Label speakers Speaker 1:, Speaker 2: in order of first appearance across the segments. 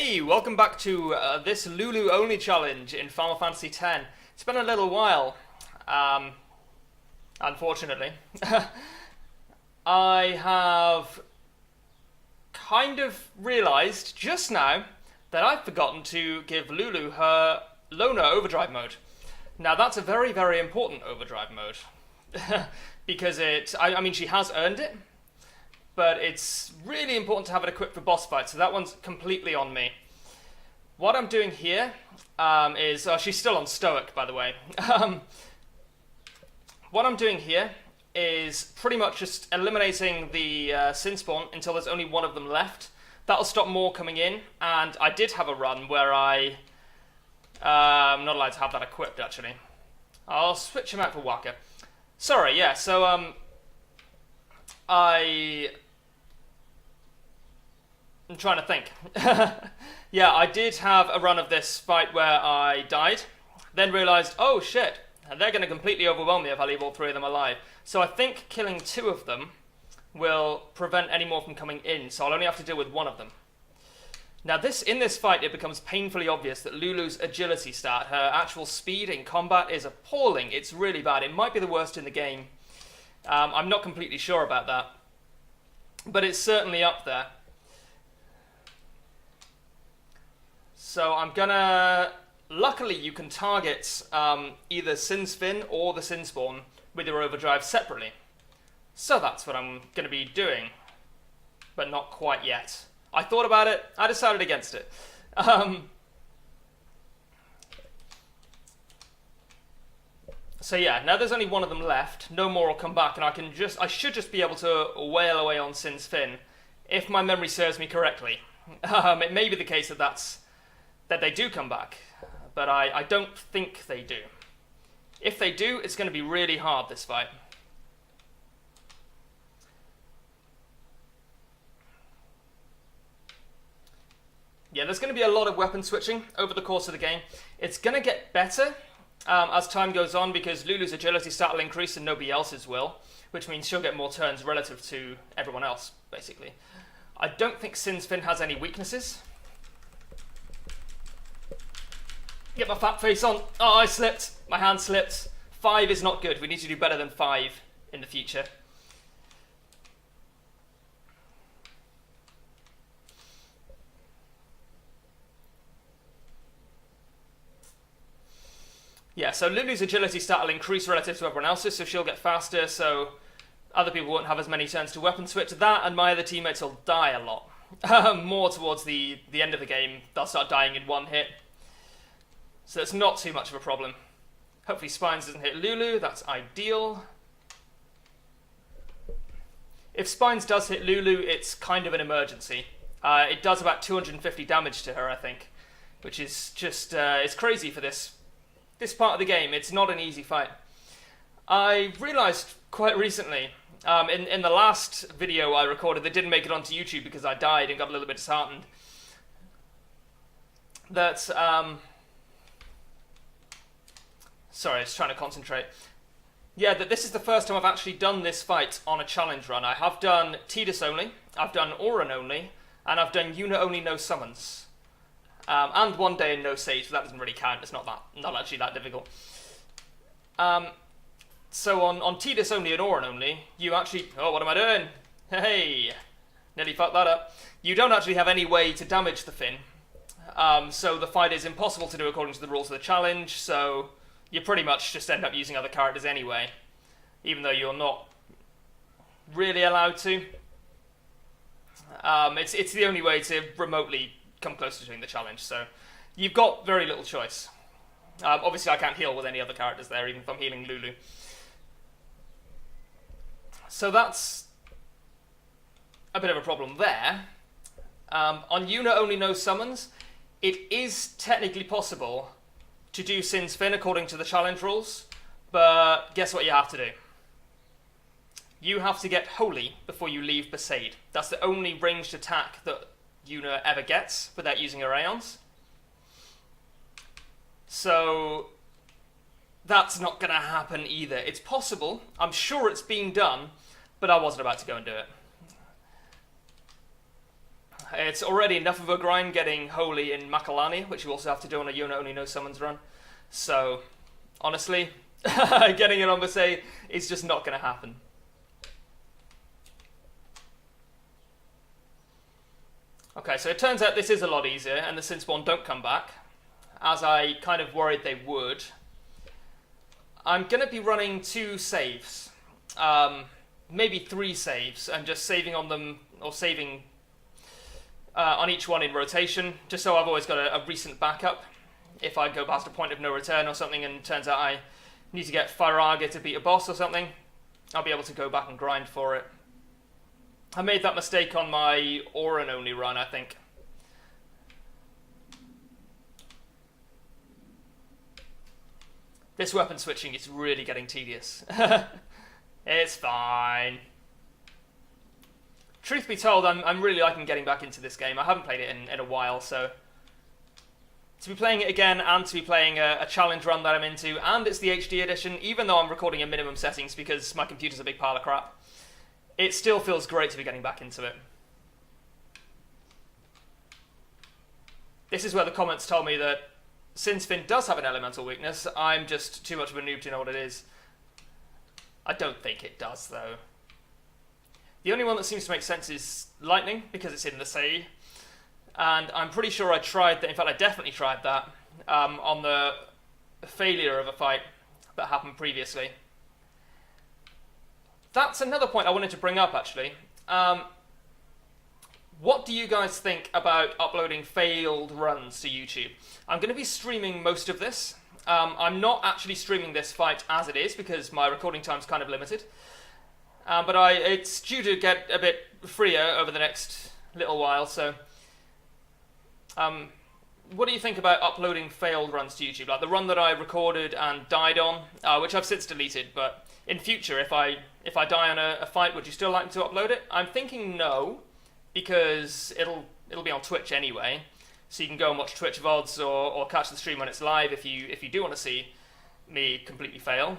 Speaker 1: Hey, welcome back to this Lulu-Only challenge in Final Fantasy X. It's been a little while, unfortunately. I have kind of realised just now that I've forgotten to give Lulu her loner overdrive mode. Now that's a very, very important overdrive mode. Because I mean, she has earned it, but it's really important to have it equipped for boss fights, so that one's completely on me. What I'm doing here is... she's still on Stoic, by the way. What I'm doing here is pretty much just eliminating the Sinspawn until there's only one of them left. That'll stop more coming in, and I did have a run where I'm not allowed to have that equipped, actually. I'll switch him out for Waka. Sorry, yeah, so I'm trying to think. Yeah, I did have a run of this fight where I died, then realised, oh shit, they're going to completely overwhelm me if I leave all three of them alive. So I think killing two of them will prevent any more from coming in, so I'll only have to deal with one of them. Now in this fight, it becomes painfully obvious that Lulu's agility stat, her actual speed in combat, is appalling. It's really bad. It might be the worst in the game. I'm not completely sure about that, but it's certainly up there. So I'm gonna... Luckily, you can target either Sinsfin or the Sinspawn with your overdrive separately. So that's what I'm gonna be doing, but not quite yet. I thought about it, I decided against it. So yeah, now there's only one of them left, no more will come back, and I should just be able to wail away on Sinsfin, if my memory serves me correctly. It may be the case that they do come back, but I don't think they do. If they do, it's going to be really hard, this fight. Yeah, there's going to be a lot of weapon switching over the course of the game. It's going to get better as time goes on, because Lulu's agility stat will increase and nobody else's will, which means she'll get more turns relative to everyone else, basically. I don't think Sinsfin has any weaknesses. Get my fat face on. Oh, I slipped. My hand slipped. 5 is not good. We need to do better than 5 in the future. Yeah, so Lulu's agility stat will increase relative to everyone else's, so she'll get faster, so other people won't have as many turns to weapon switch. That, and my other teammates will die a lot. More towards the end of the game, they'll start dying in one hit. So it's not too much of a problem. Hopefully Spines doesn't hit Lulu, that's ideal. If Spines does hit Lulu, it's kind of an emergency. It does about 250 damage to her, I think, which is just, it's crazy for this part of the game. It's not an easy fight. I realised quite recently, in the last video I recorded that didn't make it onto YouTube because I died and got a little bit disheartened, that, sorry, I was trying to concentrate. Yeah, that this is the first time I've actually done this fight on a challenge run. I have done Tidus only, I've done Auron only, and I've done Unit only no summons. And one day in no sage, but that doesn't really count. It's not actually that difficult. So on Tidus only and Auron only, you actually... Oh, what am I doing? Hey! Nearly fucked that up. You don't actually have any way to damage the Fin. So the fight is impossible to do according to the rules of the challenge, so you pretty much just end up using other characters anyway, even though you're not really allowed to. It's the only way to remotely come close to doing the challenge, so you've got very little choice. Obviously I can't heal with any other characters there, even if I'm healing Lulu. So that's a bit of a problem there. On Unit only no summons, it is technically possible to do Sinsfin according to the challenge rules, but guess what you have to do? You have to get Holy before you leave Besaid. That's the only ranged attack that Yuna ever gets without using her Aeons. So that's not going to happen either. It's possible, I'm sure it's being done, but I wasn't about to go and do it. It's already enough of a grind getting Holy in Makalani, which you also have to do on a Yuna-Only No Summons run. So, honestly, getting it on Versailles is just not going to happen. Okay, so it turns out this is a lot easier, and the Sinspawn don't come back, as I kind of worried they would. I'm going to be running 2 saves, maybe 3 saves, and just saving on them, or saving on each one in rotation, just so I've always got a recent backup. If I go past a point of no return or something, and it turns out I need to get Firaga to beat a boss or something, I'll be able to go back and grind for it. I made that mistake on my Auron-only run, I think. This weapon switching is really getting tedious. It's fine. Truth be told, I'm really liking getting back into this game. I haven't played it in a while, so to be playing it again and to be playing a challenge run that I'm into, and it's the HD edition, even though I'm recording in minimum settings because my computer's a big pile of crap, it still feels great to be getting back into it. This is where the comments told me that since Finn does have an elemental weakness, I'm just too much of a noob to know what it is. I don't think it does, though. The only one that seems to make sense is lightning, because it's in the sea. And I'm pretty sure I tried that, in fact I definitely tried that, on the failure of a fight that happened previously. That's another point I wanted to bring up, actually. What do you guys think about uploading failed runs to YouTube? I'm going to be streaming most of this. I'm not actually streaming this fight as it is, because my recording time's kind of limited. But it's due to get a bit freer over the next little while, so... what do you think about uploading failed runs to YouTube? Like the run that I recorded and died on, which I've since deleted, but in future, if I die on a fight, would you still like me to upload it? I'm thinking no, because it'll be on Twitch anyway, so you can go and watch Twitch VODs or catch the stream when it's live if you do want to see me completely fail.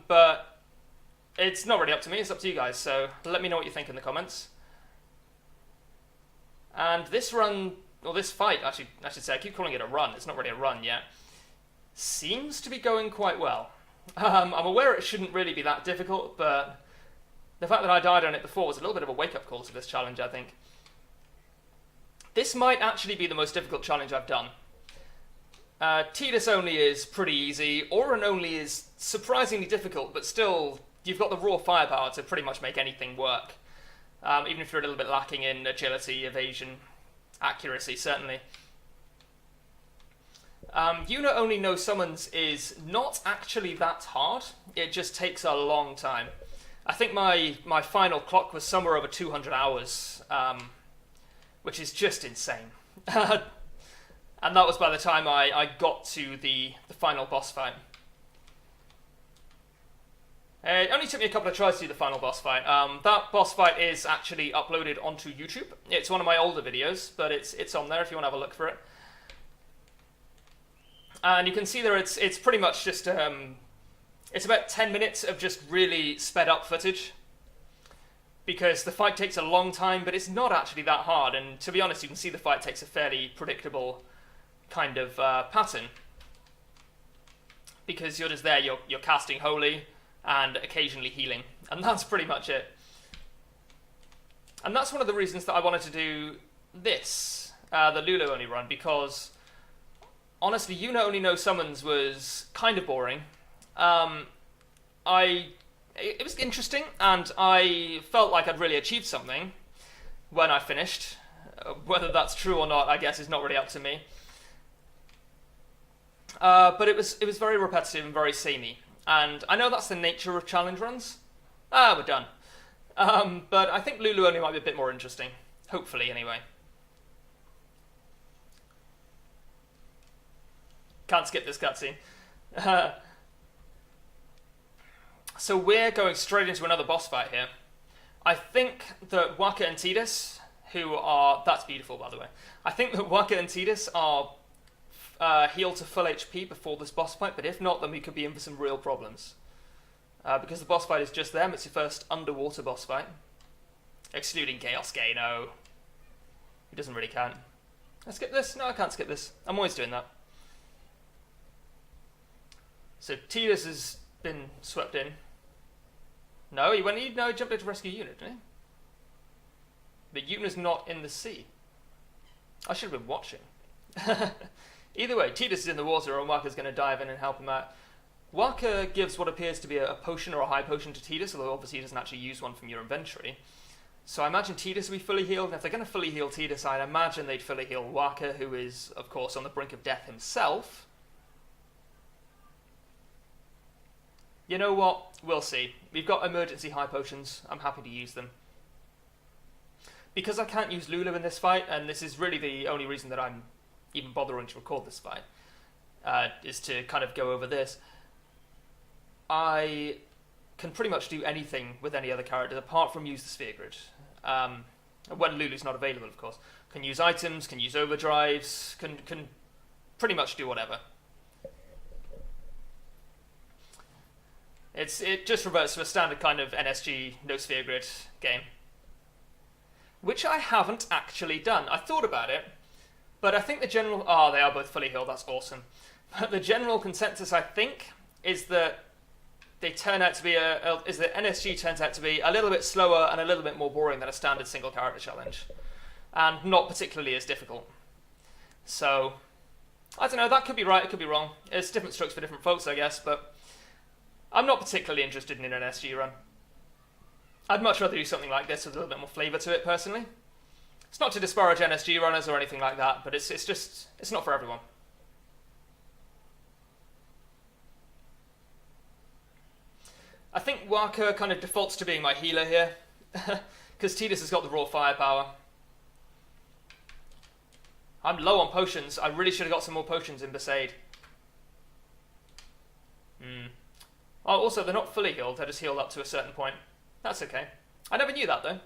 Speaker 1: But it's not really up to me, it's up to you guys, so let me know what you think in the comments. And this run, or this fight, actually, I should say, I keep calling it a run, it's not really a run yet, seems to be going quite well. I'm aware it shouldn't really be that difficult, but the fact that I died on it before was a little bit of a wake-up call to this challenge, I think. This might actually be the most difficult challenge I've done. Tidus only is pretty easy, Auron only is surprisingly difficult, but still, you've got the raw firepower to pretty much make anything work. Even if you're a little bit lacking in agility, evasion, accuracy, certainly. Yuna-Only No Summons is not actually that hard, it just takes a long time. I think my final clock was somewhere over 200 hours, which is just insane. And that was by the time I got to the final boss fight. It only took me a couple of tries to do the final boss fight. That boss fight is actually uploaded onto YouTube. It's one of my older videos, but it's on there if you want to have a look for it. And you can see there it's pretty much just, it's about 10 minutes of just really sped up footage. Because the fight takes a long time, but it's not actually that hard. And to be honest, you can see the fight takes a fairly predictable kind of pattern. Because you're just there, you're casting Holy, and occasionally healing. And that's pretty much it. And that's one of the reasons that I wanted to do this, the Lulu-Only run, because honestly, Yuna-Only No Summons was kind of boring. It was interesting, and I felt like I'd really achieved something when I finished. Whether that's true or not, I guess, is not really up to me. But it was very repetitive and very samey. And I know that's the nature of challenge runs. We're done. But I think Lulu-Only might be a bit more interesting. Hopefully, anyway. Can't skip this cutscene. So we're going straight into another boss fight here. I think that Waka and Tidus, who are... That's beautiful, by the way. I think that Waka and Tidus are healed to full HP before this boss fight, but if not, then we could be in for some real problems. Because the boss fight is just them. It's your first underwater boss fight. Excluding Chaos Gano. He doesn't really count. Can I skip this? No, I can't skip this. I'm always doing that. So Tidus has been swept in. No, he jumped in to rescue Unit, didn't he? But Yuna's not in the sea. I should have been watching. Either way, Tidus is in the water and Waka's going to dive in and help him out. Waka gives what appears to be a potion or a high potion to Tidus, although obviously he doesn't actually use one from your inventory. So I imagine Tidus will be fully healed, and if they're going to fully heal Tidus, I'd imagine they'd fully heal Waka, who is, of course, on the brink of death himself. You know what? We'll see. We've got emergency high potions. I'm happy to use them. Because I can't use Lulu in this fight, and this is really the only reason that I'm even bothering to record this fight, is to kind of go over this. I can pretty much do anything with any other character apart from use the sphere grid. When Lulu's not available, of course. Can use items, can use overdrives, can pretty much do whatever. It just reverts to a standard kind of NSG no sphere grid game, which I haven't actually done. I thought about it, but I think the general... Oh, they are both fully healed, that's awesome. But the general consensus, I think, is that they turn out to be is that NSG turns out to be a little bit slower and a little bit more boring than a standard single character challenge, and not particularly as difficult. So, I don't know, that could be right, it could be wrong. It's different strokes for different folks, I guess, but I'm not particularly interested in an NSG run. I'd much rather do something like this with a little bit more flavour to it, personally. It's not to disparage NSG runners or anything like that, but it's not for everyone. I think Waka kind of defaults to being my healer here, because Tidus has got the raw firepower. I'm low on potions. I really should have got some more potions in Besaid. Oh, also, they're not fully healed. They're just healed up to a certain point. That's okay. I never knew that, though.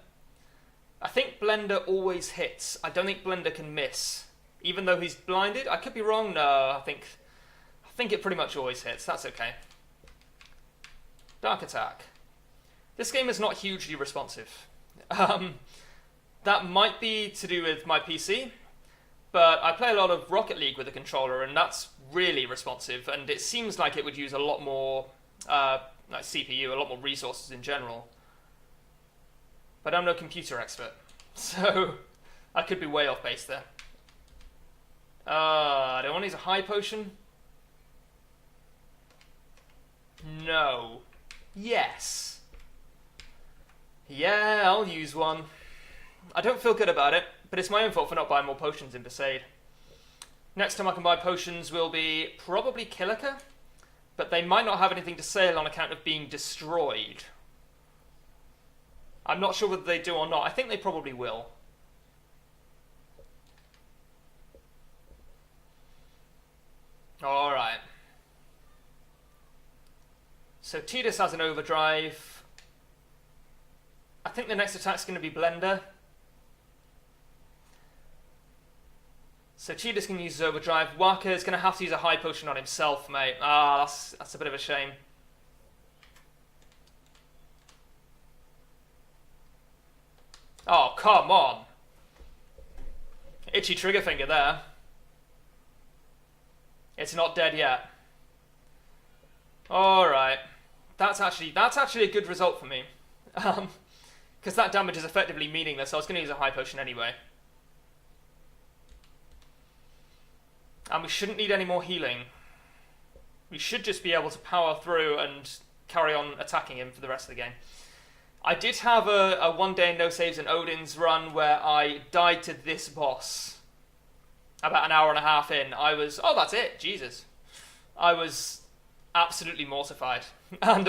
Speaker 1: I think Blender always hits. I don't think Blender can miss. Even though he's blinded? I could be wrong. No, I think it pretty much always hits. That's okay. Dark Attack. This game is not hugely responsive. That might be to do with my PC, but I play a lot of Rocket League with a controller, and that's really responsive, and it seems like it would use a lot more like CPU, a lot more resources in general. But I'm no computer expert, so I could be way off base there. I don't want to use a high potion. No. Yes. Yeah, I'll use one. I don't feel good about it, but it's my own fault for not buying more potions in Besaid. Next time I can buy potions will be probably Kilika, but they might not have anything to sell on account of being destroyed. I'm not sure whether they do or not. I think they probably will. Alright. So Tidus has an overdrive. I think the next attack's going to be Blender. So Tidus can use his overdrive. Waka is going to have to use a high potion on himself, mate. That's a bit of a shame. Oh, come on. Itchy trigger finger there. It's not dead yet. Alright. That's actually a good result for me. Because that damage is effectively meaningless, so I was going to use a high potion anyway. And we shouldn't need any more healing. We should just be able to power through and carry on attacking him for the rest of the game. I did have a one day no saves and Odin's run where I died to this boss. About an hour and a half in. Oh, that's it, Jesus. I was absolutely mortified. And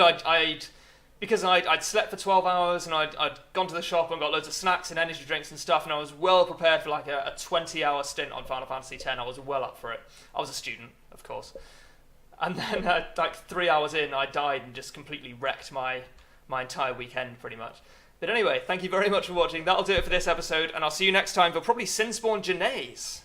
Speaker 1: because I'd slept for 12 hours and I'd gone to the shop and got loads of snacks and energy drinks and stuff, and I was well prepared for like a 20-hour stint on Final Fantasy X. I was well up for it. I was a student, of course. And then like 3 hours in, I died and just completely wrecked my entire weekend, pretty much. But anyway, thank you very much for watching. That'll do it for this episode, and I'll see you next time for probably Sinspawn Genes.